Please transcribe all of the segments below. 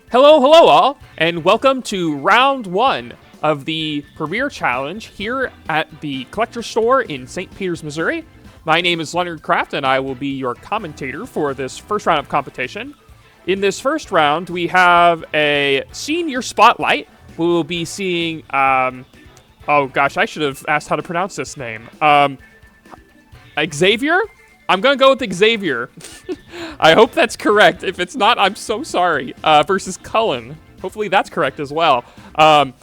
Hello, hello all, and welcome to round one of the Premier Challenge here at the Collector Store in St. Peters, Missouri. My name is Leonard Kraft, and I will be your commentator for this first round of competition. In this first round, we have a senior spotlight. We will be seeing, oh gosh, I should have asked how to pronounce this name. Xavier? I'm going to go with Xavier. I hope that's correct. If it's not, I'm so sorry. Versus Cullen. Hopefully that's correct as well. But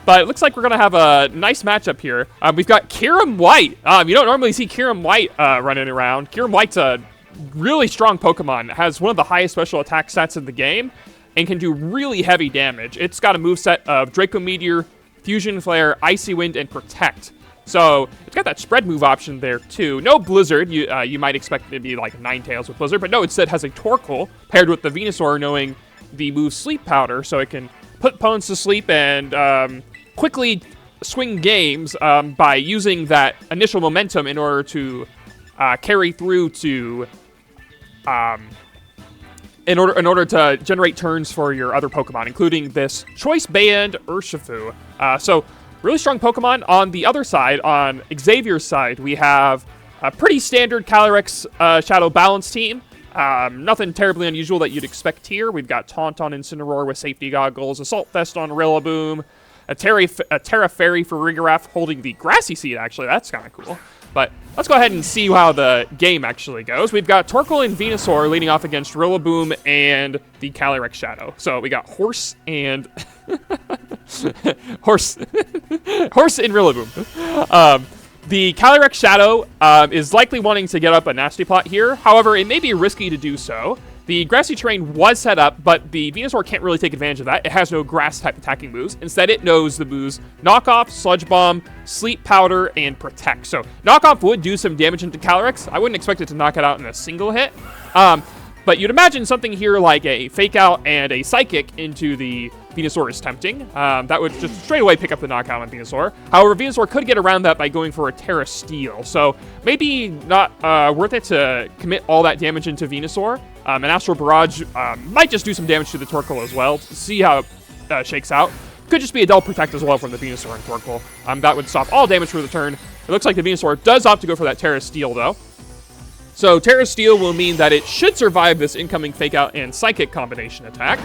it looks like we're going to have a nice matchup here. We've got Kyurem-White. You don't normally see Kyurem-White running around. Kyurem-White's a really strong Pokemon. It has one of the highest special attack stats in the game and can do really heavy damage. It's got a moveset of Draco Meteor, Fusion Flare, Icy Wind, and Protect. So it's got that spread move option there too. No Blizzard. You might expect it to be like Ninetales with Blizzard, but no, instead has a Torkoal paired with the Venusaur, knowing the move Sleep Powder, so it can put opponents to sleep and quickly swing games by using that initial momentum in order to carry through to in order to generate turns for your other Pokemon, including this Choice Band Urshifu. So really strong Pokemon. On the other side, on Xavier's side, we have a pretty standard Calyrex-Shadow balance team. Nothing terribly unusual that you'd expect here. We've got Taunt on Incineroar with safety goggles, Assault Vest on Rillaboom, a Terra Fairy for Farigiraf holding the Grassy Seed, actually. That's kind of cool. But let's go ahead and see how the game actually goes. We've got Torkoal and Venusaur leading off against Rillaboom and the Calyrex-Shadow. So we got Horse and... Horse and Rillaboom. The Calyrex-Shadow is likely wanting to get up a Nasty Plot here. However, it may be risky to do so. The grassy terrain was set up, but the Venusaur can't really take advantage of that. It has no grass-type attacking moves. Instead, it knows the moves Knock Off, Sludge Bomb, Sleep Powder, and Protect. So Knock Off would do some damage into Calyrex. I wouldn't expect it to knock it out in a single hit. But you'd imagine something here like a Fake Out and a Psychic into the Venusaur is tempting. That would just straight away pick up the knockout on Venusaur. However, Venusaur could get around that by going for a Terra Steel. So maybe not worth it to commit all that damage into Venusaur. An Astral Barrage might just do some damage to the Torkoal as well to see how it shakes out. Could just be a Dull Protect as well from the Venusaur and Torkoal. That would stop all damage for the turn. It looks like the Venusaur does opt to go for that Terra Steel though. So Terra Steel will mean that it should survive this incoming Fake Out and Psychic combination attack.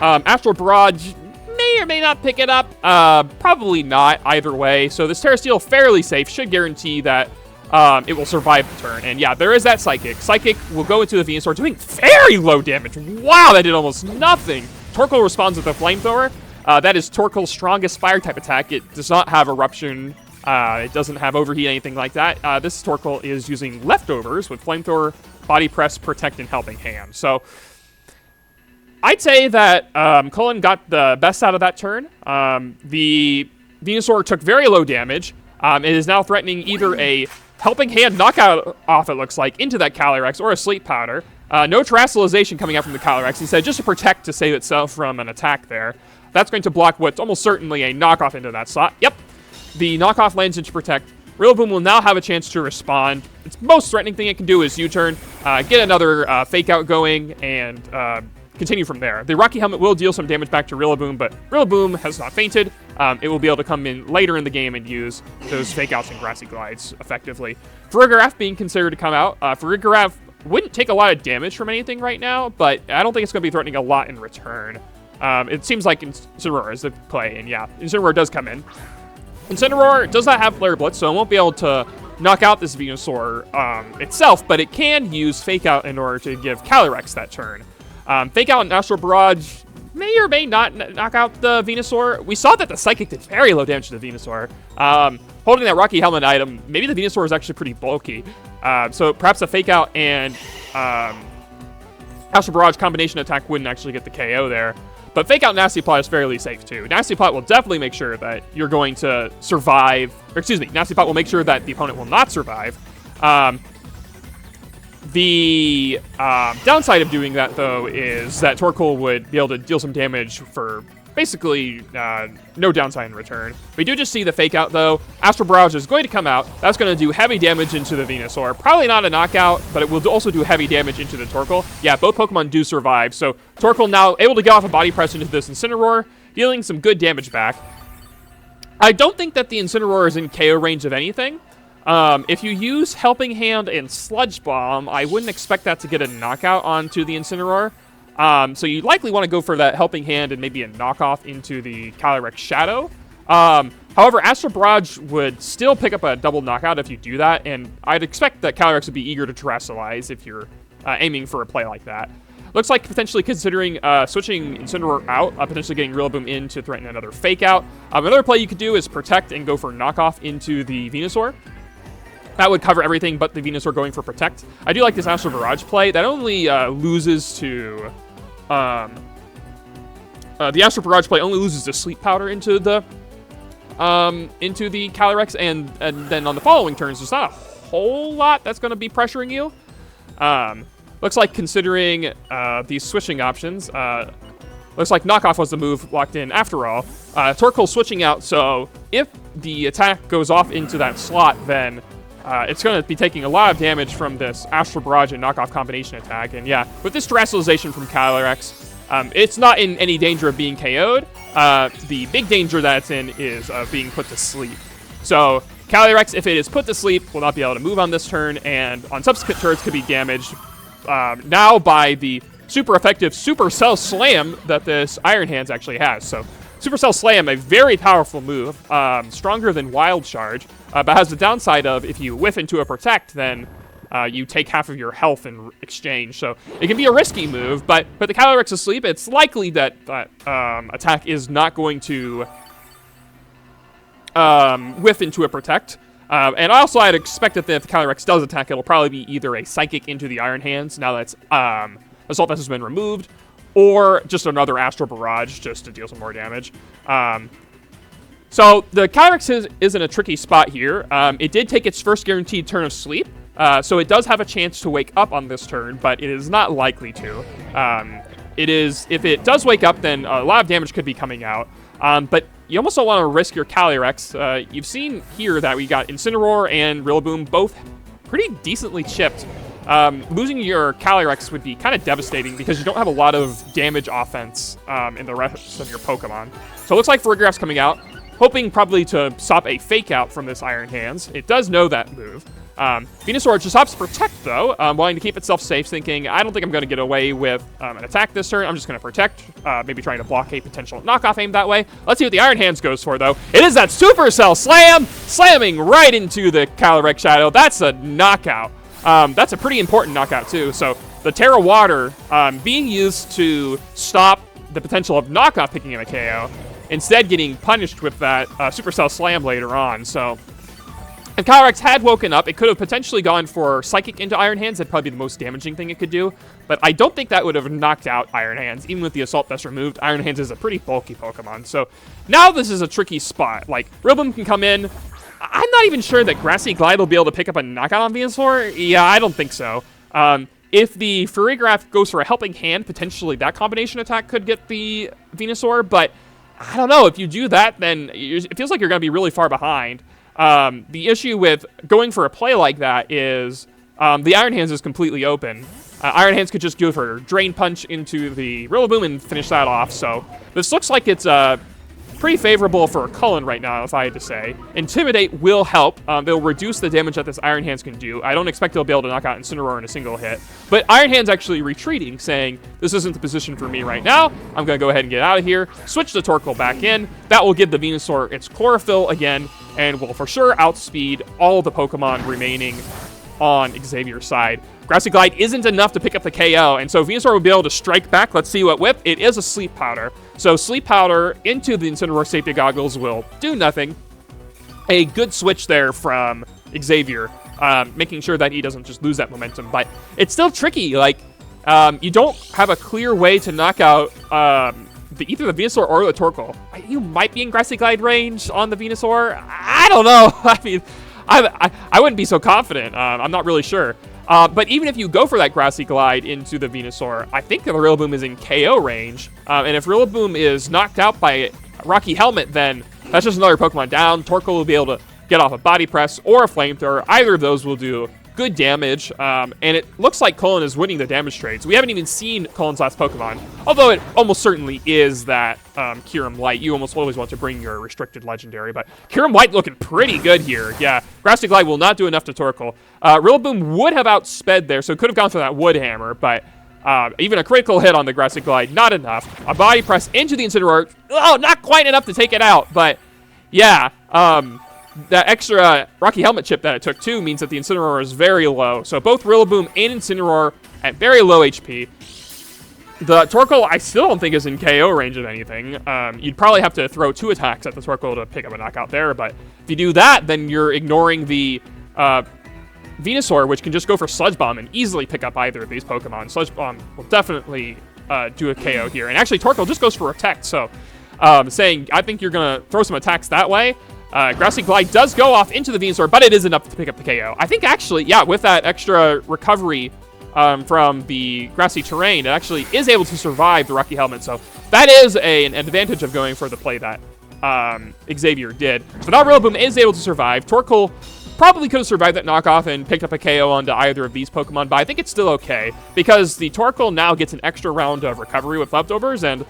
Astral Barrage may or may not pick it up. Probably not either way. So this Terra Steel, fairly safe, should guarantee that it will survive the turn. And yeah, there is that Psychic. Psychic will go into the Venusaur, doing very low damage. Wow, that did almost nothing. Torkoal responds with a Flamethrower. That is Torkoal's strongest Fire-type attack. It does not have Eruption. It doesn't have Overheat, anything like that. This Torkoal is using Leftovers with Flamethrower, Body Press, Protect, and Helping Hand. So I'd say that Cullen got the best out of that turn. The Venusaur took very low damage. It is now threatening either a Helping Hand knockout off, it looks like, into that Calyrex, or a Sleep Powder. No Terrestrialization coming out from the Calyrex. Instead, just a Protect to save itself from an attack there. That's going to block what's almost certainly a knockoff into that slot. Yep. The knockoff lands into Protect. Rillaboom will now have a chance to respond. Its most threatening thing it can do is U-turn, get another Fake Out going, and continue from there. The Rocky Helmet will deal some damage back to Rillaboom, but Rillaboom has not fainted. It will be able to come in later in the game and use those Fake Outs and Grassy Glides effectively. Farigiraf being considered to come out. Farigiraf wouldn't take a lot of damage from anything right now, but I don't think it's going to be threatening a lot in return. It seems like Incineroar is the play, and yeah, Incineroar does come in. Incineroar does not have Flare Blitz, so it won't be able to knock out this Venusaur itself, but it can use Fake Out in order to give Calyrex that turn. Fake Out and Astral Barrage may or may not knock out the Venusaur. We saw that the Psychic did very low damage to the Venusaur. Holding that Rocky Helmet item, maybe the Venusaur is actually pretty bulky. So perhaps a Fake Out and Astral Barrage combination attack wouldn't actually get the KO there. But Fake Out Nasty Plot is fairly safe too. Nasty Plot will definitely make sure that you're going to survive. Or excuse me, Nasty Plot will make sure that the opponent will not survive. The downside of doing that, though, is that Torkoal would be able to deal some damage for basically no downside in return. We do just see the Fake Out, though. Astral Barrage is going to come out. That's going to do heavy damage into the Venusaur. Probably not a knockout, but it will also do heavy damage into the Torkoal. Yeah, both Pokemon do survive, so Torkoal now able to get off a Body Press into this Incineroar, dealing some good damage back. I don't think that the Incineroar is in KO range of anything. If you use Helping Hand and Sludge Bomb, I wouldn't expect that to get a knockout onto the Incineroar. So you likely want to go for that Helping Hand and maybe a knockoff into the Calyrex-Shadow. However, Astral Barrage would still pick up a double knockout if you do that, and I'd expect that Calyrex would be eager to Terastallize if you're aiming for a play like that. Looks like potentially considering switching Incineroar out, potentially getting Rillaboom in to threaten another Fake Out. Another play you could do is Protect and go for knockoff into the Venusaur. That would cover everything but the Venusaur going for Protect. I do like this Astral Barrage play. That only loses to... the Astral Barrage play only loses to Sleep Powder into the Calyrex, and then on the following turns, there's not a whole lot that's going to be pressuring you. Looks like considering these switching options, looks like Knockoff was the move locked in after all. Torkoal switching out, so if the attack goes off into that slot, then it's going to be taking a lot of damage from this Astral Barrage and Knockoff combination attack. And yeah, with this Terastallization from Calyrex, it's not in any danger of being KO'd. The big danger that it's in is being put to sleep. So Calyrex, if it is put to sleep, will not be able to move on this turn, and on subsequent turns could be damaged now by the super effective Supercell Slam that this Iron Hands actually has. So Supercell Slam, a very powerful move, stronger than Wild Charge, but has the downside of if you whiff into a Protect, then you take half of your health in exchange. So it can be a risky move, but with the Calyrex asleep, it's likely that attack is not going to whiff into a Protect. And also, I'd expect that if the Calyrex does attack, it'll probably be either a Psychic into the Iron Hands, now that Assault Vest has been removed, or just another Astral Barrage just to deal some more damage. So the Calyrex is in a tricky spot here. It did take its first guaranteed turn of sleep, so it does have a chance to wake up on this turn, but it is not likely to. If it does wake up, then a lot of damage could be coming out. But you almost don't want to risk your Calyrex. You've seen here that we got Incineroar and Rillaboom both pretty decently chipped. Losing your Calyrex would be kind of devastating because you don't have a lot of damage offense in the rest of your Pokemon. So it looks like Farigiraf's coming out, hoping probably to stop a Fake Out from this Iron Hands. It does know that move. Venusaur just opts Protect, though, wanting to keep itself safe, thinking, I don't think I'm going to get away with an attack this turn. I'm just going to Protect, maybe trying to block a potential knockoff aim that way. Let's see what the Iron Hands goes for, though. It is that Supercell Slam, slamming right into the Calyrex-Shadow. That's a knockout. That's a pretty important knockout, too. So the Terra Water being used to stop the potential of knockoff picking in a KO, instead getting punished with that Supercell Slam later on. So if Calyrex had woken up, it could have potentially gone for Psychic into Iron Hands. That'd probably be the most damaging thing it could do. But I don't think that would have knocked out Iron Hands. Even with the Assault Vest removed, Iron Hands is a pretty bulky Pokemon. So now this is a tricky spot. Like, Rillaboom can come in. I'm not even sure that Grassy Glide will be able to pick up a knockout on Venusaur. Yeah, I don't think so. If the Farigiraf goes for a Helping Hand, potentially that combination attack could get the Venusaur. But I don't know. If you do that, then it feels like you're going to be really far behind. The issue with going for a play like that is the Iron Hands is completely open. Iron Hands could just go for a Drain Punch into the Rillaboom and finish that off. So this looks like it's pretty favorable for Cullen right now, if I had to say. Intimidate will help. They'll reduce the damage that this Iron Hands can do. I don't expect they'll be able to knock out Incineroar in a single hit. But Iron Hands actually retreating, saying, this isn't the position for me right now. I'm going to go ahead and get out of here. Switch the Torkoal back in. That will give the Venusaur its Chlorophyll again, and will for sure outspeed all the Pokemon remaining on Xavier's side. Grassy Glide isn't enough to pick up the KO, and so Venusaur will be able to strike back. Let's see what whip. It is a Sleep Powder. So Sleep Powder into the Incineroar safety goggles will do nothing. A good switch there from Xavier, making sure that he doesn't just lose that momentum. But it's still tricky. Like, you don't have a clear way to knock out either the Venusaur or the Torkoal. You might be in Grassy Glide range on the Venusaur. I don't know. I mean, I wouldn't be so confident. I'm not really sure. But even if you go for that Grassy Glide into the Venusaur, I think the Rillaboom is in KO range. And if Rillaboom is knocked out by Rocky Helmet, then that's just another Pokemon down. Torkoal will be able to get off a Body Press or a Flamethrower. Either of those will do good damage. And it looks like Cullen is winning the damage trades. We haven't even seen Cullen's last Pokemon, although it almost certainly is that Kyurem-White. You almost always want to bring your restricted legendary, but Kyurem-White looking pretty good here. Yeah, Grassy Glide will not do enough to Torkoal. Rillaboom would have outsped there, so it could have gone for that Wood Hammer, but even a critical hit on the Grassy Glide, not enough. A Body Press into the Incineroar. Oh, not quite enough to take it out, but yeah, that extra Rocky Helmet chip that it took too means that the Incineroar is very low. So both Rillaboom and Incineroar at very low HP. The Torkoal I still don't think is in KO range of anything. You'd probably have to throw 2 attacks at the Torkoal to pick up a knockout there, but if you do that, then you're ignoring the Venusaur, which can just go for Sludge Bomb and easily pick up either of these Pokemon. Sludge Bomb will definitely do a KO here. And actually, Torkoal just goes for Protect, so saying I think you're going to throw some attacks that way. Grassy Glide does go off into the Venusaur, but it is enough to pick up the KO. I think actually, yeah, with that extra recovery from the grassy terrain, it actually is able to survive the Rocky Helmet. So that is an advantage of going for the play that Xavier did. So now Rillaboom is able to survive. Torkoal probably could have survived that knockoff and picked up a KO onto either of these Pokemon, but I think it's still okay because the Torkoal now gets an extra round of recovery with leftovers. And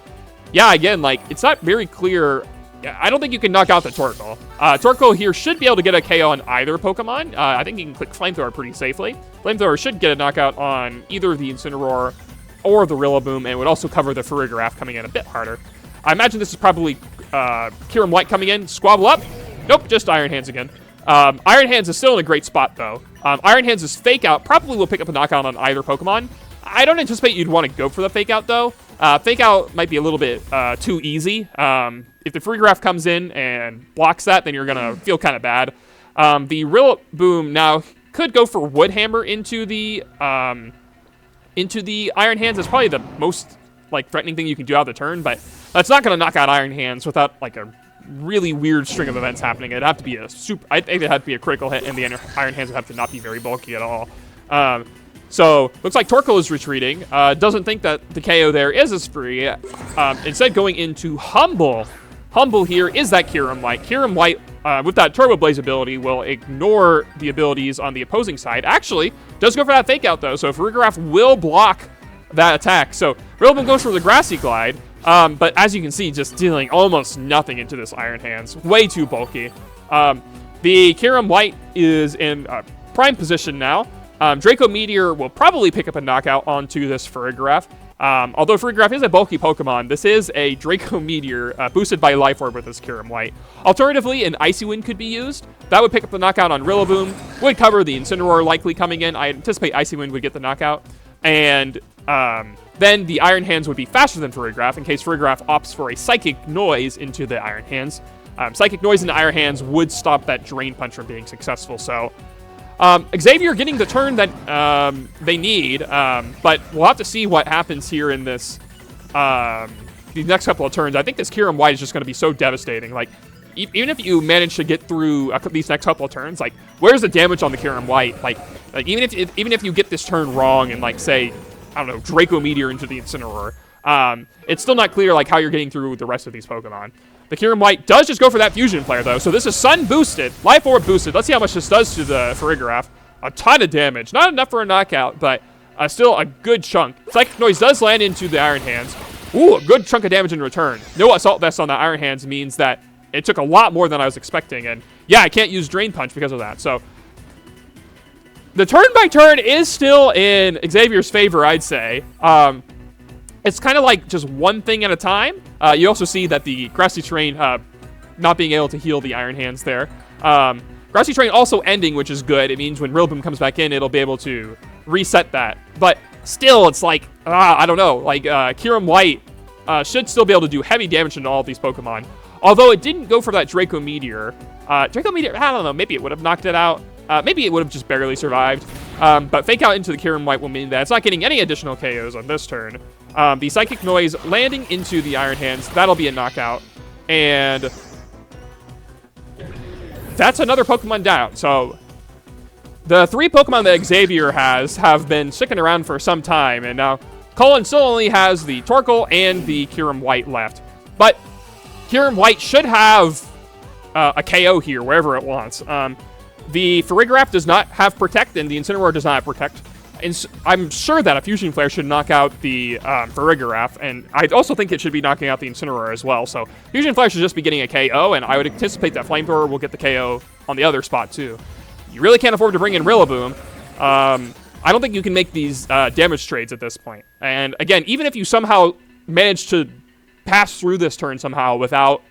yeah, again, like it's not very clear. I don't think you can knock out the Torkoal. Torkoal here should be able to get a KO on either Pokemon. I think you can click Flamethrower pretty safely. Flamethrower should get a knockout on either the Incineroar or the Rillaboom, and would also cover the Farigiraf coming in a bit harder. I imagine this is probably Kyurem-White coming in. Squabble up. Nope, just Iron Hands again. Iron Hands is still in a great spot, though. Iron Hands' Fake Out probably will pick up a knockout on either Pokemon. I don't anticipate you'd want to go for the Fake Out, though. Fake Out might be a little bit too easy. If the Farigiraf comes in and blocks that, then you're going to feel kind of bad. The Rillaboom now could go for Wood Hammer into the Iron Hands. It's probably the most threatening thing you can do out of the turn, but that's not going to knock out Iron Hands without a really weird string of events happening. It'd have to be I think it'd have to be a critical hit, and the Iron Hands would have to not be very bulky at all. So, looks like Torkoal is retreating. Doesn't think that the KO there is as free. Instead, going into Humble. Humble here is that Kyurem-White. Kyurem-White, with that Turbo Blaze ability, will ignore the abilities on the opposing side. Actually, does go for that Fake Out, though. So, Farigiraf will block that attack. So, Rillaboom goes for the Grassy Glide. But as you can see, just dealing almost nothing into this Iron Hands. Way too bulky. The Kyurem-White is in prime position now. Draco Meteor will probably pick up a knockout onto this Farigiraf. Although Farigiraf is a bulky Pokemon, this is a Draco Meteor boosted by Life Orb with this Kyurem-White. Alternatively, an Icy Wind could be used. That would pick up the knockout on Rillaboom, would cover the Incineroar likely coming in. I anticipate Icy Wind would get the knockout. And then the Iron Hands would be faster than Farigiraf in case Farigiraf opts for a Psychic Noise into the Iron Hands. Psychic Noise into Iron Hands would stop that Drain Punch from being successful, so Xavier getting the turn that they need, but we'll have to see what happens here in this these next couple of turns. I think this Kyurem-White is just going to be so devastating. Even if you manage to get through these next couple of turns, where's the damage on the Kyurem-White? Even if you get this turn wrong and say, I don't know, Draco Meteor into the Incineroar, it's still not clear how you're getting through the rest of these Pokemon. The Kyurem-White does just go for that Fusion Flare, though. So this is Sun boosted, Life Orb boosted. Let's see how much this does to the Farigiraf. A ton of damage. Not enough for a knockout, but still a good chunk. Psychic Noise does land into the Iron Hands. Ooh, a good chunk of damage in return. No Assault Vest on the Iron Hands means that it took a lot more than I was expecting. And yeah, I can't use Drain Punch because of that. So the turn-by-turn is still in Xavier's favor, I'd say. It's kind of just one thing at a time. You also see that the Grassy Terrain not being able to heal the Iron Hands there. Grassy Terrain also ending, which is good. It means when Rillaboom comes back in, it'll be able to reset that. But still, it's I don't know. Kyurem-White should still be able to do heavy damage into all of these Pokemon. Although it didn't go for that Draco Meteor. Draco Meteor, I don't know. Maybe it would have knocked it out. Maybe it would have just barely survived. But Fake Out into the Kyurem-White will mean that it's not getting any additional KOs on this turn. The Psychic Noise landing into the Iron Hands, that'll be a knockout. And that's another Pokemon down. So the 3 Pokemon that Xavier has have been sticking around for some time, and now Cullen still only has the Torkoal and the Kyurem-White left. But Kyurem-White should have a KO here, wherever it wants. The Farigiraf does not have Protect, and the Incineroar does not have Protect. And I'm sure that a Fusion Flare should knock out the Farigiraf, and I also think it should be knocking out the Incineroar as well. So Fusion Flare should just be getting a KO, and I would anticipate that Flamethrower will get the KO on the other spot too. You really can't afford to bring in Rillaboom. I don't think you can make these damage trades at this point. And again, even if you somehow manage to pass through this turn somehow without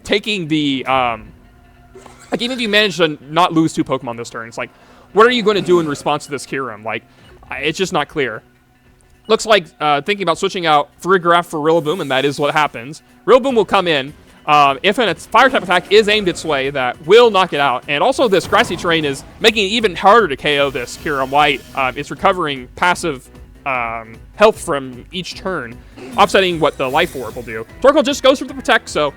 taking the... like, even if you manage to not lose 2 Pokemon this turn, it's like, what are you going to do in response to this Kyurem? Like, it's just not clear. Looks like thinking about switching out Farigiraf for Rillaboom, and that is what happens. Rillaboom will come in. If a fire-type attack is aimed its way, that will knock it out. And also, this grassy terrain is making it even harder to KO this Kyurem-White. It's recovering passive health from each turn, offsetting what the Life Orb will do. Torkoal just goes for the Protect, so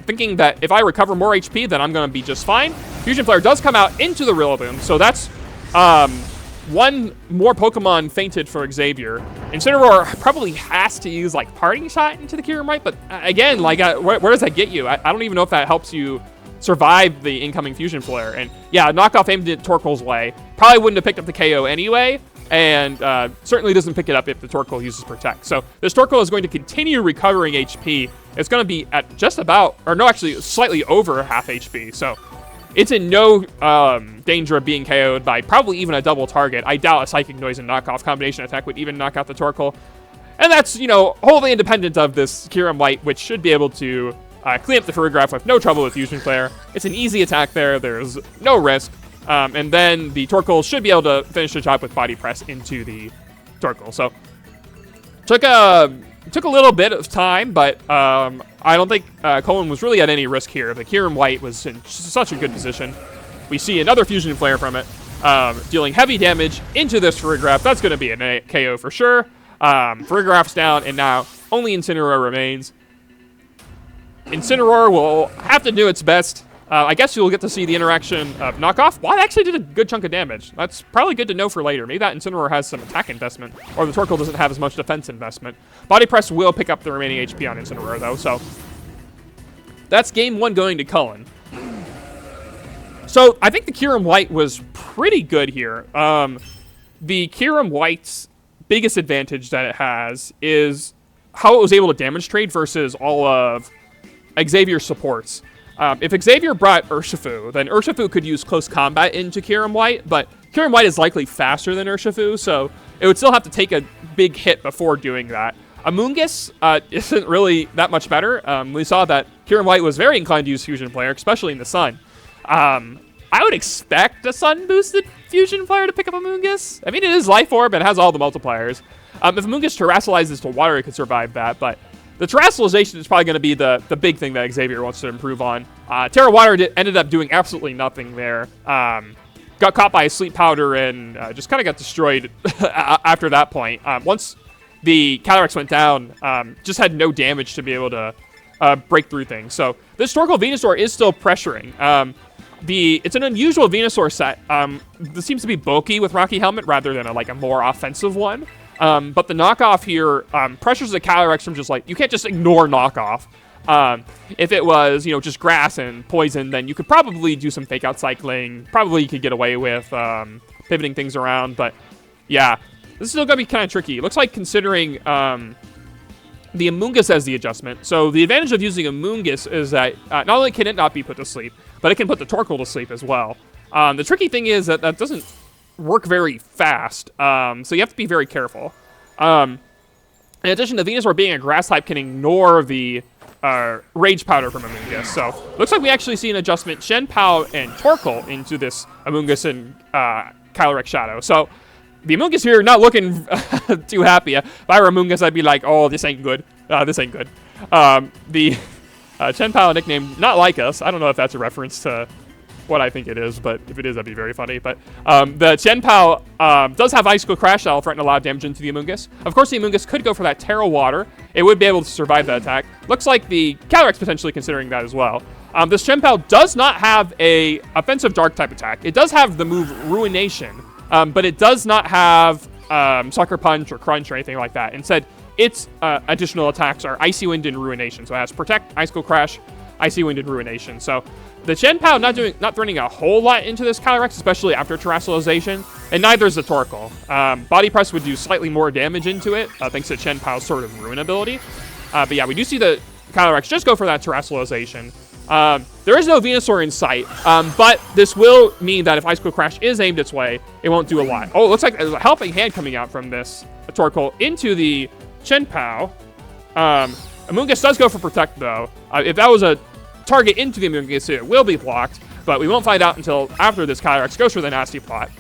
thinking that if I recover more HP, then I'm going to be just fine. Fusion Flare does come out into the Rillaboom, so that's 1 more Pokemon fainted for Xavier. Incineroar probably has to use, like, Parting Shot into the Kyurem-White, but again, like, where does that get you? I don't even know if that helps you survive the incoming Fusion Flare. And yeah, knockoff aimed at Torkoal's way. Probably wouldn't have picked up the KO anyway, and certainly doesn't pick it up if the Torkoal uses Protect. So this Torkoal is going to continue recovering HP. It's going to be at just about, or no, actually slightly over half HP. So it's in no danger of being KO'd by probably even a double target. I doubt a Psychic Noise and knockoff combination attack would even knock out the Torkoal. And that's, you know, wholly independent of this Kyurem-White, which should be able to clean up the Farigiraf with no trouble with Fusion Flare. It's an easy attack there. There's no risk. And then the Torkoal should be able to finish the job with Body Press into the Torkoal. So took a little bit of time, but I don't think Cullen was really at any risk here. The Kyurem-White was in such a good position. We see another Fusion Flare from it, dealing heavy damage into this Farigiraf. That's going to be a KO for sure. Farigiraf's down, and now only Incineroar remains. Incineroar will have to do its best. I guess you'll get to see the interaction of knockoff. Well, it actually did a good chunk of damage. That's probably good to know for later. Maybe that Incineroar has some attack investment, or the Torkoal doesn't have as much defense investment. Body Press will pick up the remaining HP on Incineroar, though, so that's game 1 going to Cullen. So I think the Kyurem-White was pretty good here. The Kyurem-White's biggest advantage that it has is how it was able to damage trade versus all of Xavier's supports. If Xavier brought Urshifu, then Urshifu could use close combat into Kyurem-White, but Kyurem-White is likely faster than Urshifu, so it would still have to take a big hit before doing that. Amoonguss isn't really that much better. We saw that Kyurem-White was very inclined to use Fusion Flare, especially in the Sun. I would expect a Sun-boosted Fusion Flare to pick up Amoonguss. I mean, it is Life Orb and has all the multipliers. If Amoonguss terrestrializes to water, it could survive that, but the terrestrialization is probably going to be the big thing that Xavier wants to improve on. Terra Water ended up doing absolutely nothing there. Got caught by a Sleep Powder and just kind of got destroyed after that point. Once the Calyrex went down, just had no damage to be able to break through things. So this Torkoal Venusaur is still pressuring. It's an unusual Venusaur set. This seems to be bulky with Rocky Helmet rather than a more offensive one. But the knockoff here pressures the Calyrex from just you can't just ignore knockoff. If it was, just grass and poison, then you could probably do some fake out cycling. Probably you could get away with pivoting things around. But yeah, this is still going to be kind of tricky. It looks like considering the Amoonguss as the adjustment. So the advantage of using Amoonguss is that not only can it not be put to sleep, but it can put the Torkoal to sleep as well. The tricky thing is that doesn't work very fast, so you have to be very careful. In addition, the Venusaur being a grass type can ignore the Rage Powder from Amoonguss. So looks like we actually see an adjustment Chien-Pao and Torkoal into this Amoonguss and Calyrex-Shadow. So the Amoonguss here not looking too happy. If I were Amoonguss, I'd be like, oh, this ain't good. This ain't good. The Chien-Pao nickname, not like us. I don't know if that's a reference to what I think it is, but if it is, that'd be very funny. But the Chien-Pao does have Icicle Crash that'll threaten a lot of damage into the Amoonguss. Of course, the Amoonguss could go for that Terra Water. It would be able to survive that attack. Looks like the Calyrex potentially considering that as well. This Chien-Pao does not have a offensive dark type attack. It does have the move Ruination, but it does not have Sucker Punch or Crunch or anything like that. Instead, its additional attacks are Icy Wind and Ruination. So it has Protect, Icicle Crash, Icy Wind, and Ruination. So the Chien-Pao not throwing a whole lot into this Calyrex, especially after Terrestrialization, and neither is the Torkoal. Body Press would do slightly more damage into it, thanks to Chien-Pao's sort of Ruin ability. But yeah, we do see the Calyrex just go for that Terrestrialization. There is no Venusaur in sight, but this will mean that if Icicle Crash is aimed its way, it won't do a lot. Oh, it looks like there's a helping hand coming out from this Torkoal into the Chien-Pao. Amoonguss does go for Protect, though. If that was a target into the Amoonguss, it will be blocked, but we won't find out until after this Calyrex goes for the Nasty Plot.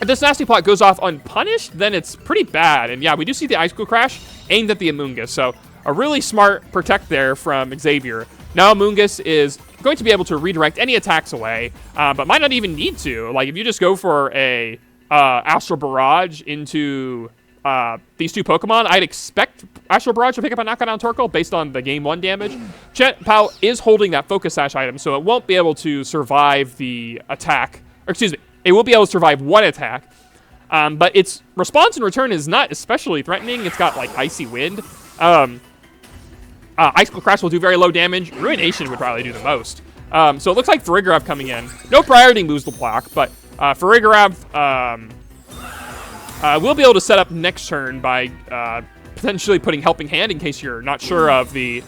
If this Nasty Plot goes off unpunished, then it's pretty bad. And yeah, we do see the Icicle Crash aimed at the Amoonguss, so a really smart Protect there from Xavier. Now Amoonguss is going to be able to redirect any attacks away, but might not even need to. Like, if you just go for a Astral Barrage into these two Pokemon, I'd expect Astral Barrage to pick up a knockout on Torkoal based on the Game 1 damage. Chien-Pao is holding that Focus Sash item, so it won't be able to survive the attack. Or, excuse me, it will be able to survive one attack. But its response in return is not especially threatening. It's got, like, Icy Wind. Icicle Crash will do very low damage. Ruination would probably do the most. So it looks like Farigiraf coming in. No priority moves to block, but Farigiraf will be able to set up next turn by potentially putting Helping Hand in case you're not sure of the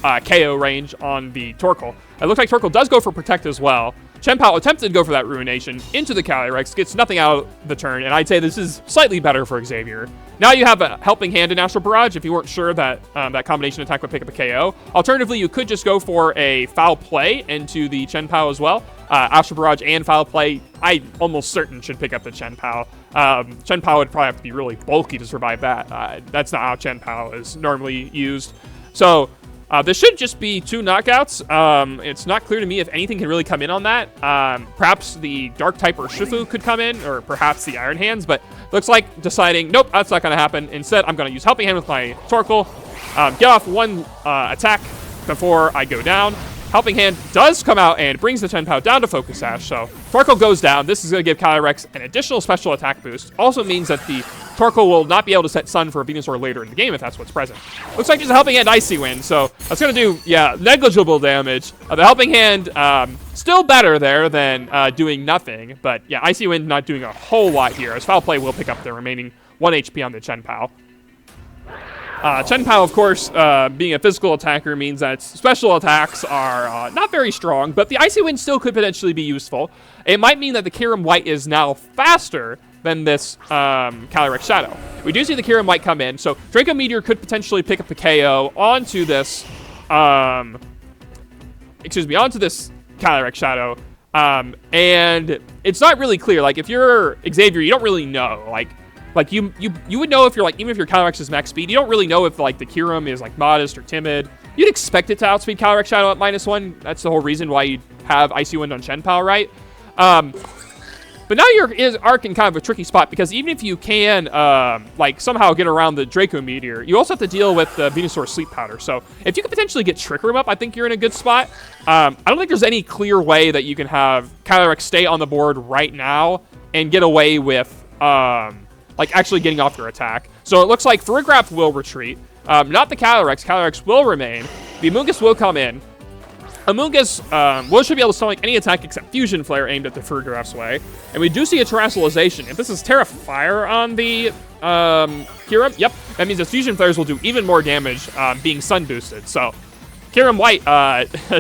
KO range on the Torkoal. It looks like Torkoal does go for Protect as well. Chien-Pao attempted to go for that Ruination into the Calyrex, gets nothing out of the turn, and I'd say this is slightly better for Xavier. Now you have a Helping Hand in Astral Barrage if you weren't sure that that combination attack would pick up a KO. Alternatively, you could just go for a Foul Play into the Chien-Pao as well. Astral Barrage and Foul Play, I'm almost certain should pick up the Chien-Pao. Chien-Pao would probably have to be really bulky to survive that. That's not how Chien-Pao is normally used. So this should just be two knockouts. It's not clear to me if anything can really come in on that. Perhaps the Dark type Urshifu could come in, or perhaps the Iron Hands, but looks like deciding, nope, that's not going to happen. Instead, I'm going to use Helping Hand with my Torkoal, get off one attack before I go down. Helping Hand does come out and brings the Chien-Pao down to Focus Sash, so Torkoal goes down. This is going to give Calyrex an additional special attack boost. Also means that the Torkoal will not be able to set Sun for a Venusaur later in the game if that's what's present. Looks like just a Helping Hand Icy Wind, so that's going to do, yeah, negligible damage. The Helping Hand, still better there than doing nothing, but yeah, Icy Wind not doing a whole lot here, as Foul Play will pick up the remaining 1 HP on the Chien-Pao. Chien-Pao, of course, being a physical attacker means that special attacks are not very strong, but the Icy Wind still could potentially be useful. It might mean that the Kyurem-White is now faster than this Calyrex-Shadow. We do see the Kyurem-White come in, so Draco Meteor could potentially pick up the KO onto this, onto this Calyrex-Shadow, and it's not really clear. Like, if you're Xavier, you don't really know, like you would know if you're like, even if your Calyrex is max speed, you don't really know if like the Kyurem is like modest or timid. You'd expect it to outspeed Calyrex-Shadow at -1. That's the whole reason why you have Icy Wind on Chien-Pao, right? But now you're in kind of a tricky spot, because even if you can like somehow get around the Draco Meteor, you also have to deal with the Venusaur Sleep Powder. So if you could potentially get Trick Room up, I think you're in a good spot. I don't think there's any clear way that you can have Calyrex stay on the board right now and get away with like actually getting off your attack. So it looks like Farigiraf will retreat. Not the Calyrex. Calyrex will remain. The Amoonguss will come in. Amoonguss should be able to stomach any attack except Fusion Flare aimed at the Farigiraf's way. And we do see a Terrestrialization. If this is Terra Fire on the Kyurem, yep, that means the Fusion Flares will do even more damage being Sun boosted. So Kyurem-White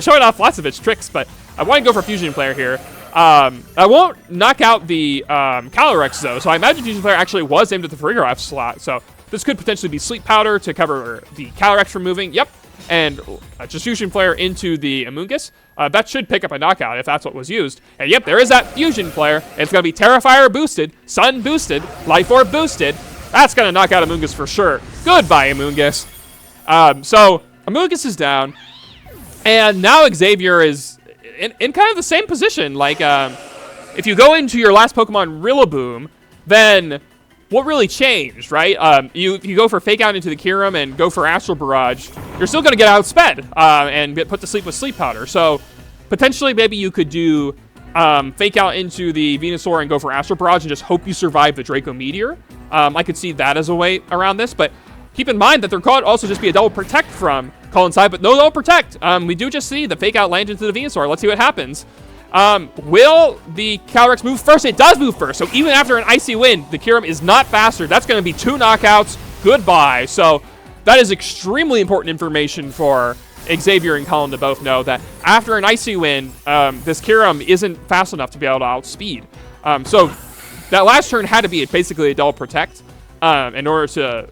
showing off lots of its tricks, but I want to go for Fusion Flare here. I won't knock out the Calyrex, though, so I imagine Fusion Flare actually was aimed at the Farigiraf slot, so this could potentially be Sleep Powder to cover the Calyrex from moving. Yep, and just Fusion Flare into the Amoonguss. That should pick up a knockout if that's what was used. And yep, there is that Fusion Flare. It's going to be Terra Fire boosted, Sun boosted, Life Orb boosted. That's going to knock out Amoonguss for sure. Goodbye, Amoonguss. So Amoonguss is down, and now Xavier is in kind of the same position. Like, if you go into your last Pokemon Rillaboom, then what really changed, right? If you go for Fake Out into the Kyurem and go for Astral Barrage, you're still going to get outsped and get put to sleep with Sleep Powder. So potentially maybe you could do Fake Out into the Venusaur and go for Astral Barrage and just hope you survive the Draco Meteor. I could see that as a way around this, but keep in mind that there could also just be a double Protect from Cullen side, but no double Protect. We do just see the Fake Out land into the Venusaur. Let's see what happens. Will the Calyrex move first? It does move first. So even after an Icy Wind, the Kyurem is not faster. That's going to be 2 knockouts. Goodbye. So that is extremely important information for Xavier and Cullen to both know that after an Icy Wind, this Kyurem isn't fast enough to be able to outspeed. So that last turn had to be basically a double Protect in order to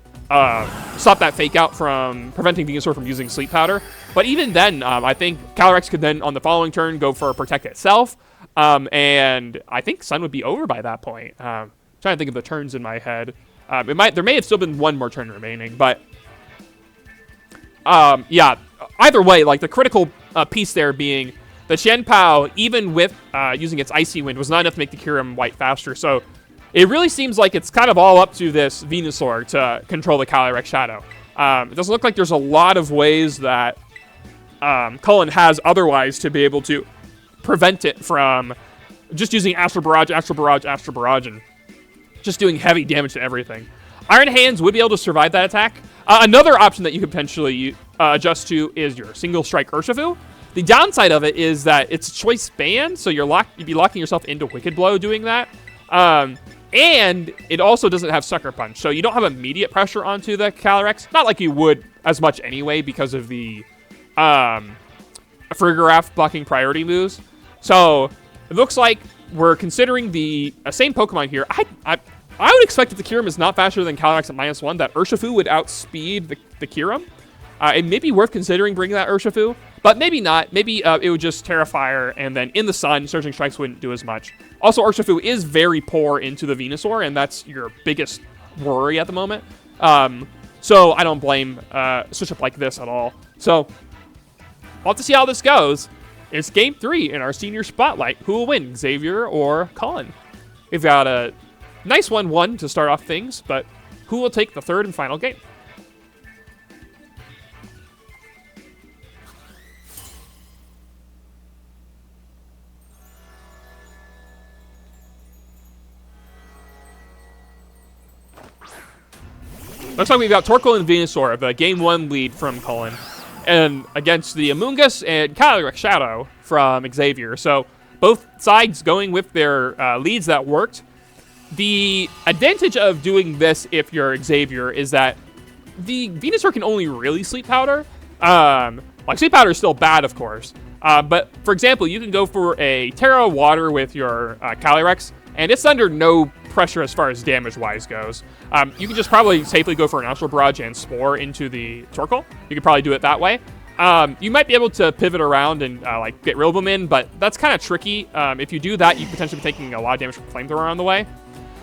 stop that Fake Out from preventing Venusaur from using Sleep Powder. But even then, I think Calyrex could then, on the following turn, go for Protect itself. And I think Sun would be over by that point. Trying to think of the turns in my head. There may have still been one more turn remaining, but yeah, either way, like the critical piece there being the Chien-Pao, even with using its Icy Wind, was not enough to make the Kyurem-White faster. So it really seems like it's kind of all up to this Venusaur to control the Calyrex-Shadow. It doesn't look like there's a lot of ways that Cullen has otherwise to be able to prevent it from just using Astral Barrage, Astral Barrage, Astral Barrage, and just doing heavy damage to everything. Iron Hands would be able to survive that attack. Another option that you could potentially adjust to is your Single-Strike Urshifu. The downside of it is that it's choice banned, so you'd be locking yourself into Wicked Blow doing that. And it also doesn't have Sucker Punch, so you don't have immediate pressure onto the Calyrex. Not like you would as much anyway because of the Farigiraf blocking priority moves. So it looks like we're considering the same Pokemon here. I would expect if the Kyurem is not faster than Calyrex at -1, that Urshifu would outspeed the Kyurem. It may be worth considering bringing that Urshifu, but maybe not. Maybe it would just Terra-Fire, and then in the sun, Surging Strikes wouldn't do as much. Also, Urshifu is very poor into the Venusaur, and that's your biggest worry at the moment. So I don't blame a switch-up like this at all. So we'll have to see how this goes. It's Game 3 in our Senior Spotlight. Who will win, Xavier or Cullen? We've got a nice 1-1 to start off things, but who will take the third and final game? Looks like we've got Torkoal and Venusaur, the Game 1 lead from Cullen, and against the Amoonguss and Calyrex-Shadow from Xavier. So both sides going with their leads that worked. The advantage of doing this if you're Xavier is that the Venusaur can only really Sleep Powder. Like, Sleep Powder is still bad, of course. But, for example, you can go for a Terra Water with your Calyrex, and it's under no pressure as far as damage-wise goes. You can just probably safely go for an Astral Barrage and Spore into the Torkoal. You could probably do it that way. You might be able to pivot around and like get Rillaboom in, but that's kind of tricky. If you do that, you could potentially be taking a lot of damage from Flamethrower on the way.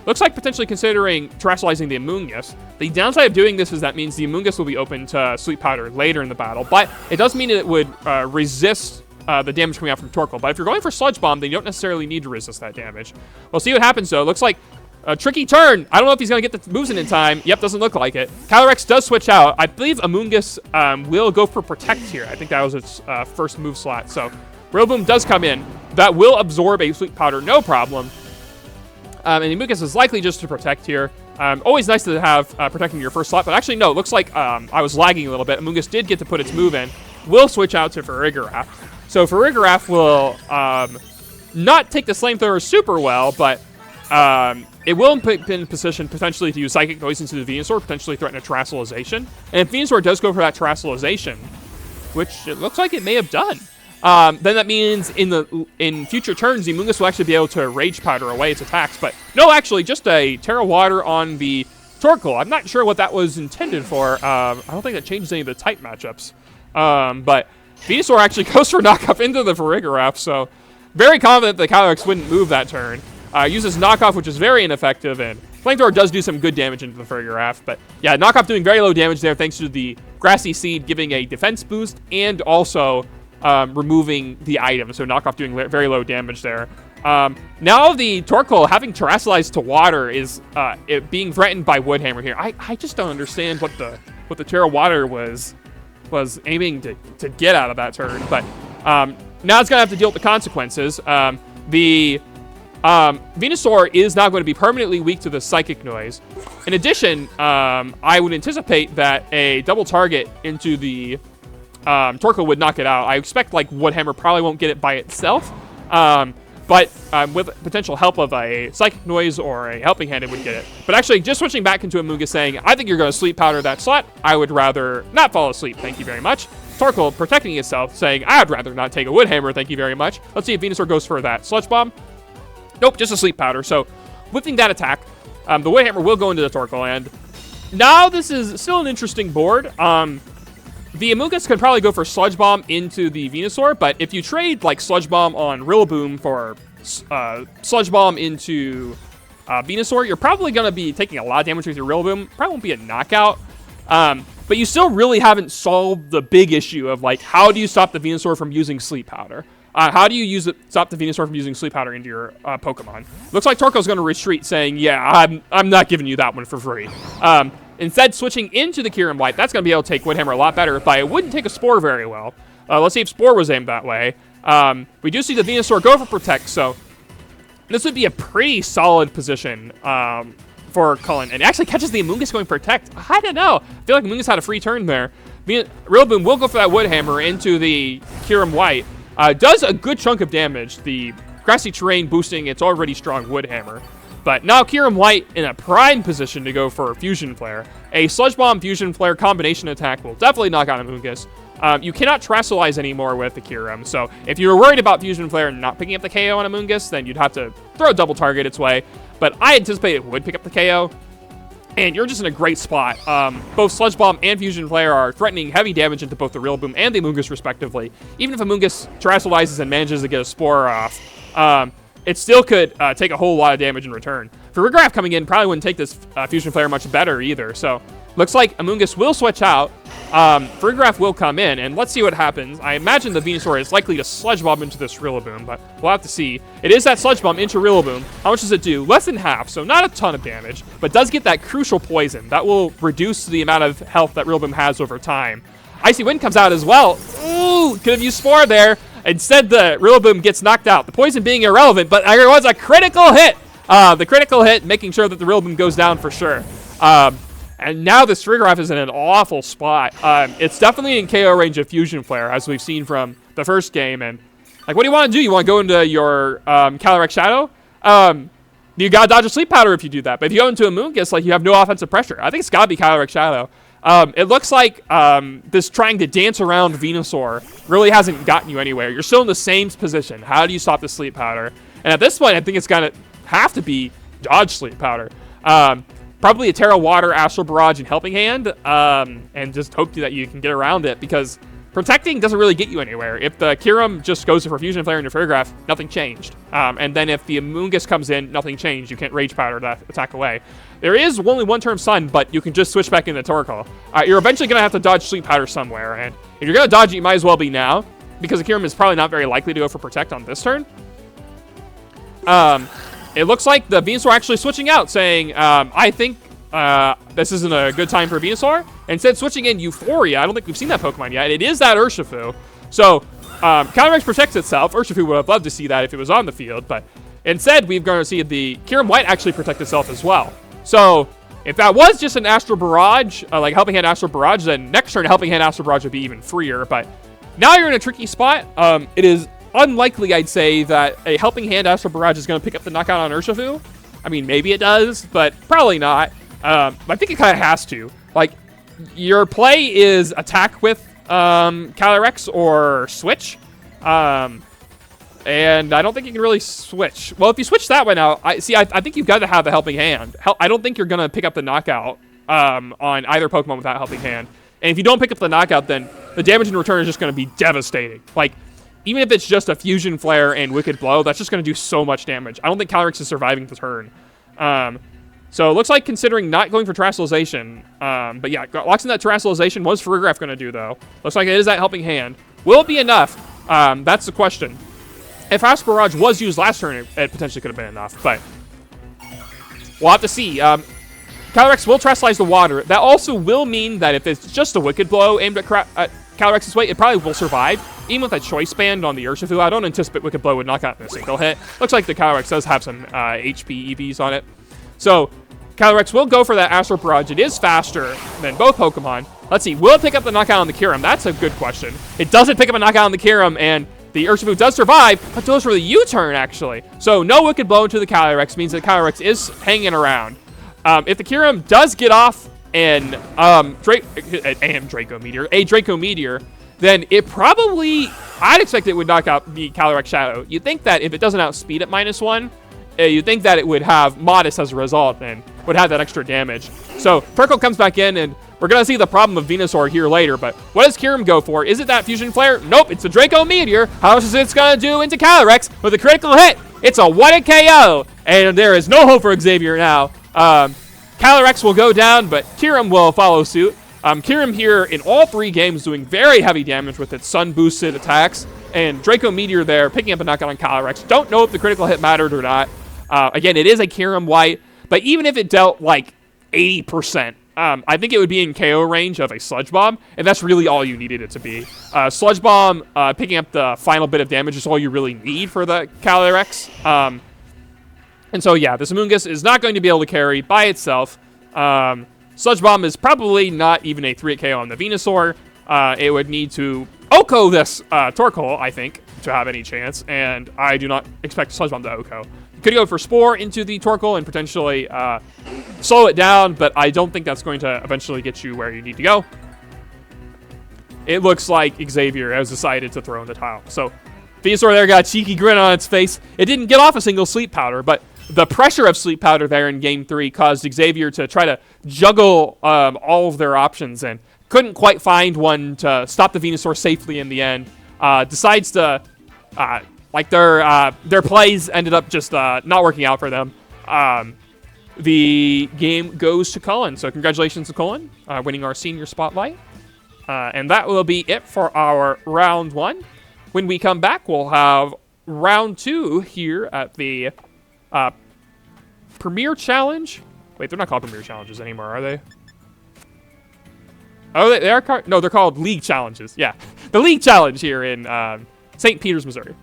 Looks like potentially considering terrestrializing the Amoonguss. The downside of doing this is that means the Amoonguss will be open to Sleep Powder later in the battle, but it does mean it would resist the damage coming out from Torkoal. But if you're going for Sludge Bomb, then you don't necessarily need to resist that damage. We'll see what happens, though. Looks like a tricky turn. I don't know if he's going to get the moves in time. Yep, doesn't look like it. Calyrex does switch out. I believe Amoonguss will go for Protect here. I think that was its first move slot. So Rillaboom does come in. That will absorb a Sleep Powder, no problem. And Amoonguss is likely just to Protect here. Always nice to have protecting your first slot, but actually, no, it looks like I was lagging a little bit. Amoonguss did get to put its move in. Will switch out to Farigiraf. So Farigiraf will not take the Flamethrower super well, but it will be in position potentially to use Psychic Noise into the Venusaur, potentially threaten a Terrestrialization. And if Venusaur does go for that Terrestrialization, which it looks like it may have done, then that means in future turns, the Amoonguss will actually be able to Rage Powder away its attacks. But no, actually, just a Terra Water on the Torkoal. I'm not sure what that was intended for. I don't think that changes any of the type matchups. But Venusaur actually goes for knockoff into the Farigiraf, so very confident the Calyrex wouldn't move that turn. Uses knockoff, which is very ineffective, and Flamethrower does do some good damage into the Farigiraf. But yeah, knockoff doing very low damage there thanks to the Grassy Seed giving a defense boost and also removing the item. So knockoff doing very low damage there. Now the Torkoal having terrestrialized to water is it being threatened by Wood Hammer here. I just don't understand what the Terra Water was aiming to get out of that turn. But now it's going to have to deal with the consequences. The Venusaur is now going to be permanently weak to the Psychic Noise. In addition, I would anticipate that a double target into the Torkoal would knock it out. I expect like Wood Hammer probably won't get it by itself, but with potential help of a Psychic Noise or a Helping Hand, it would get it. But actually, just switching back into Amoonguss saying, I think you're going to Sleep Powder that slot. I would rather not fall asleep. Thank you very much. Torkoal protecting itself, saying, I'd rather not take a Wood Hammer. Thank you very much. Let's see if Venusaur goes for that Sludge Bomb. Nope, just a Sleep Powder. So, whipping that attack, the Wood Hammer will go into the Torkoal, and now this is still an interesting board. The Amoonguss can probably go for Sludge Bomb into the Venusaur, but if you trade like Sludge Bomb on Rillaboom for Sludge Bomb into Venusaur, you're probably going to be taking a lot of damage with your Rillaboom. Probably won't be a knockout, but you still really haven't solved the big issue of like, how do you stop the Venusaur from using Sleep Powder? How do you stop the Venusaur from using Sleep Powder into your Pokemon? Looks like Torkoal's going to retreat, saying, yeah, I'm not giving you that one for free. Instead, switching into the Kyurem-White, that's going to be able to take Wood Hammer a lot better, but it wouldn't take a Spore very well. Let's see if Spore was aimed that way. We do see the Venusaur go for Protect, so this would be a pretty solid position for Cullen. And it actually catches the Amoonguss going Protect. I don't know. I feel like Amoonguss had a free turn there. Rillaboom will go for that Wood Hammer into the Kyurem-White. Does a good chunk of damage, the Grassy Terrain boosting its already strong Wood Hammer. But now Kyurem-White in a prime position to go for Fusion Flare. A Sludge Bomb Fusion Flare combination attack will definitely knock out Amoonguss. You cannot Terrestrialize anymore with the Kyurem, so if you were worried about Fusion Flare and not picking up the KO on Amoonguss, then you'd have to throw a double target its way. But I anticipate it would pick up the KO, and you're just in a great spot. Both Sludge Bomb and Fusion Flare are threatening heavy damage into both the Rillaboom and the Amoonguss respectively. Even if Amoonguss Terrestrializes and manages to get a Spore off, it still could take a whole lot of damage in return. Farigiraf coming in probably wouldn't take this Fusion Flare much better either. So, looks like Amoonguss will switch out. Farigiraf will come in, and let's see what happens. I imagine the Venusaur is likely to Sludge Bomb into this Rillaboom, but we'll have to see. It is that Sludge Bomb into Rillaboom. How much does it do? Less than half, so not a ton of damage, but does get that crucial poison. That will reduce the amount of health that Rillaboom has over time. Icy Wind comes out as well. Ooh, could have used Spore there. Instead, the Rillaboom gets knocked out. The poison being irrelevant, but there was a critical hit. The critical hit making sure that the Rillaboom goes down for sure. And now this Farigiraf is in an awful spot. It's definitely in KO range of Fusion Flare, as we've seen from the first game. And like, what do you want to do? You want to go into your Calyrex-Shadow? You gotta dodge a Sleep Powder if you do that. But if you go into Amoonguss, like, you have no offensive pressure. I think it's gotta be Calyrex-Shadow. It looks like this trying to dance around Venusaur really hasn't gotten you anywhere. You're still in the same position. How do you stop the Sleep Powder? And at this point, I think it's gonna have to be dodge Sleep Powder. Probably a Terra Water, Astral Barrage, and Helping Hand, and just hope that you can get around it, because protecting doesn't really get you anywhere. If the Kyurem just goes for Fusion Flare into Farigiraf, nothing changed. And then if the Amoonguss comes in, nothing changed. You can't Rage Powder that attack away. There is only one turn Sun, but you can just switch back into Torkoal. You're eventually going to have to dodge Sleep Powder somewhere, and if you're going to dodge it, you might as well be now, because the Kyurem is probably not very likely to go for Protect on this turn. It looks like the Venusaur actually switching out, saying, I think this isn't a good time for Venusaur. Instead, switching in Euphoria. I don't think we've seen that Pokemon yet. It is that Urshifu. So, Calyrex protects itself. Urshifu would have loved to see that if it was on the field, but instead, we're going to see the Kyurem-White actually protect itself as well. So, if that was just an Astral Barrage, like Helping Hand Astral Barrage, then next turn, Helping Hand Astral Barrage would be even freer. But now you're in a tricky spot. It is unlikely, I'd say, that a Helping Hand Astral Barrage is going to pick up the knockout on Urshifu. I mean, maybe it does, but probably not. I think it kind of has to. Like, your play is attack with Calyrex or switch. And I don't think you can really switch. Well, if you switch that one out, I think you've got to have a Helping Hand. I don't think you're going to pick up the knockout on either Pokemon without Helping Hand. And if you don't pick up the knockout, then the damage in return is just going to be devastating. Like, even if it's just a Fusion Flare and Wicked Blow, that's just going to do so much damage. I don't think Calyrex is surviving the turn. So it looks like considering not going for Terrestrialization. But yeah, locks in that Terrestrialization. What is Farigiraf going to do, though? Looks like it is that Helping Hand. Will it be enough? That's the question. If Fast Barrage was used last turn, it potentially could have been enough, but we'll have to see. Calyrex will Terastallize the water. That also will mean that if it's just a Wicked Blow aimed at Calyrex's weight, it probably will survive. Even with a Choice Band on the Urshifu, I don't anticipate Wicked Blow would knock out in a single hit. Looks like the Calyrex does have some HP EVs on it. So Calyrex will go for that Astral Barrage. It is faster than both Pokemon. Let's see, will it pick up the knockout on the Kyurem? That's a good question. It doesn't pick up a knockout on the Kyurem, and the Urshifu does survive, but goes for the U-turn, actually. So no Wicked Blow into the Calyrex means that Calyrex is hanging around. If the Kyurem does get off a Draco Meteor, then it probably, I'd expect it would knock out the Calyrex-Shadow. You'd think that if it doesn't outspeed at -1, you'd think that it would have Modest as a result and would have that extra damage. So Torkoal comes back in, and we're going to see the problem of Venusaur here later, but what does Kyurem go for? Is it that Fusion Flare? Nope, it's a Draco Meteor. How much is it going to do into Calyrex with a critical hit? It's a 1-hit KO, and there is no hope for Xavier now. Calyrex will go down, but Kyurem will follow suit. Kyurem here in all 3 games doing very heavy damage with its sun-boosted attacks, and Draco Meteor there picking up a knockout on Calyrex. Don't know if the critical hit mattered or not. Again, it is a Kyurem-White, but even if it dealt like 80%, I think it would be in KO range of a Sludge Bomb, and that's really all you needed it to be. Sludge Bomb picking up the final bit of damage is all you really need for the Calyrex. And so, yeah, this Amoonguss is not going to be able to carry by itself. Sludge Bomb is probably not even a 3-hit KO on the Venusaur. It would need to OHKO this Torkoal, I think, to have any chance, and I do not expect Sludge Bomb to OHKO. Could go for Spore into the Torkoal and potentially slow it down, but I don't think that's going to eventually get you where you need to go. It looks like Xavier has decided to throw in the tile. So Venusaur there got a cheeky grin on its face. It didn't get off a single Sleep Powder, but the pressure of Sleep Powder there in Game 3 caused Xavier to try to juggle all of their options and couldn't quite find one to stop the Venusaur safely in the end. Decides to, their plays ended up just not working out for them. The game goes to Cullen, so congratulations to Cullen, winning our senior spotlight. And that will be it for our round 1. When we come back, we'll have round 2 here at the Premier Challenge. Wait, they're not called Premier Challenges anymore, are they? Oh, they are? No, they're called League Challenges. Yeah, the League Challenge here in St. Peters, Missouri.